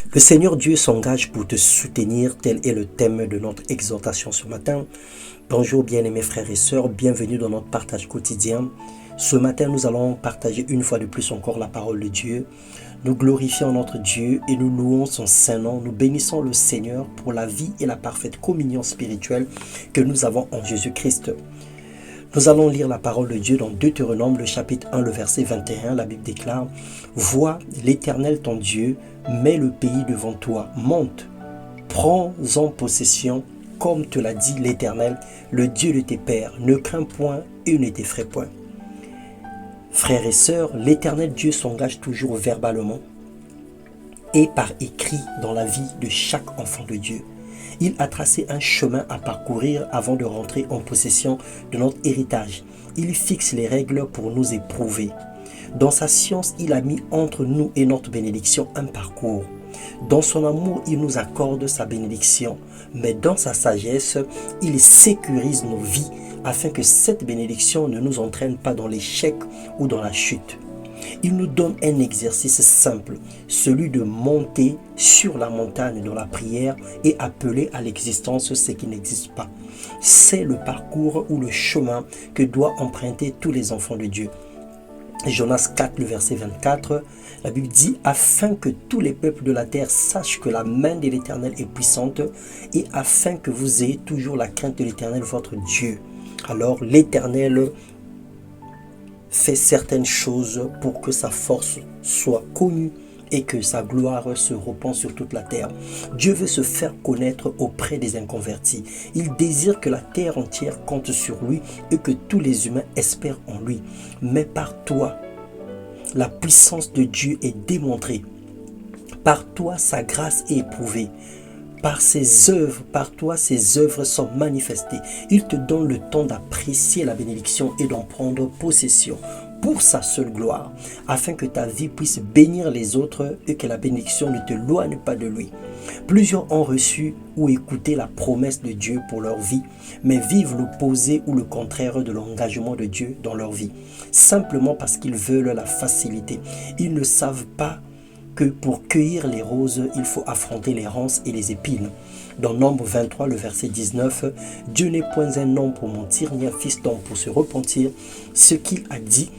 Le Seigneur Dieu s'engage pour te soutenir, tel est le thème de notre exhortation ce matin. Bonjour bien-aimés frères et sœurs, bienvenue dans notre partage quotidien. Ce matin, nous allons partager une fois de plus encore la parole de Dieu. Nous glorifions notre Dieu et nous louons son saint nom. Nous bénissons le Seigneur pour la vie et la parfaite communion spirituelle que nous avons en Jésus-Christ. Nous allons lire la parole de Dieu dans Deutéronome, le chapitre 1, le verset 21. La Bible déclare « Vois l'Éternel ton Dieu, mets le pays devant toi, monte, prends-en possession, comme te l'a dit l'Éternel, le Dieu de tes pères. Ne crains point et ne t'effraie point. » Frères et sœurs, l'Éternel Dieu s'engage toujours verbalement et par écrit dans la vie de chaque enfant de Dieu. Il a tracé un chemin à parcourir avant de rentrer en possession de notre héritage. Il fixe les règles pour nous éprouver. Dans sa science, il a mis entre nous et notre bénédiction un parcours. Dans son amour, il nous accorde sa bénédiction. Mais dans sa sagesse, il sécurise nos vies afin que cette bénédiction ne nous entraîne pas dans l'échec ou dans la chute. Il nous donne un exercice simple, celui de monter sur la montagne dans la prière et appeler à l'existence ce qui n'existe pas. C'est le parcours ou le chemin que doivent emprunter tous les enfants de Dieu. Jonas 4, le verset 24, la Bible dit « Afin que tous les peuples de la terre sachent que la main de l'Éternel est puissante et afin que vous ayez toujours la crainte de l'Éternel, votre Dieu. » Alors l'Éternel fait certaines choses pour que sa force soit connue et que sa gloire se répande sur toute la terre. Dieu veut se faire connaître auprès des inconvertis. Il désire que la terre entière compte sur lui et que tous les humains espèrent en lui. Mais par toi, la puissance de Dieu est démontrée. Par toi, sa grâce est éprouvée. Par ses œuvres, par toi, ses œuvres sont manifestées. Il te donne le temps d'apprécier la bénédiction et d'en prendre possession pour sa seule gloire, afin que ta vie puisse bénir les autres et que la bénédiction ne te loigne pas de lui. Plusieurs ont reçu ou écouté la promesse de Dieu pour leur vie, mais vivent l'opposé ou le contraire de l'engagement de Dieu dans leur vie, simplement parce qu'ils veulent la facilité. Ils ne savent pas que pour cueillir les roses, il faut affronter les ronces et les épines. Dans Nombre 23, le verset 19, « Dieu n'est point un homme pour mentir, ni un fils d'homme pour se repentir. Ce qu'il a dit,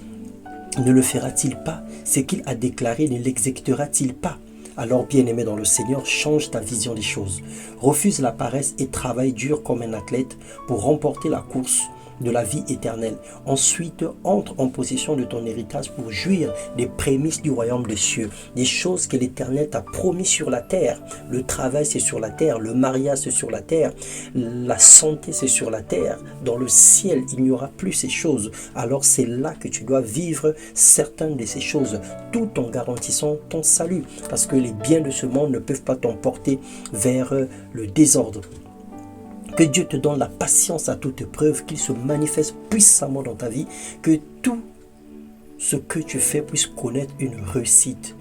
ne le fera-t-il pas? Ce qu'il a déclaré, ne l'exécutera-t-il pas ?» Alors, bien-aimé dans le Seigneur, change ta vision des choses. Refuse la paresse et travaille dur comme un athlète pour remporter la course de la vie éternelle. Ensuite, entre en possession de ton héritage pour jouir des prémices du royaume des cieux, des choses que l'Éternel t'a promis sur la terre. Le travail, c'est sur la terre. Le mariage, c'est sur la terre. La santé, c'est sur la terre. Dans le ciel, il n'y aura plus ces choses. Alors, c'est là que tu dois vivre certaines de ces choses, tout en garantissant ton salut. Parce que les biens de ce monde ne peuvent pas t'emporter vers le désordre. Que Dieu te donne la patience à toute épreuve, qu'il se manifeste puissamment dans ta vie, que tout ce que tu fais puisse connaître une réussite.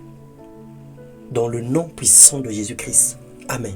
Dans le nom puissant de Jésus-Christ. Amen.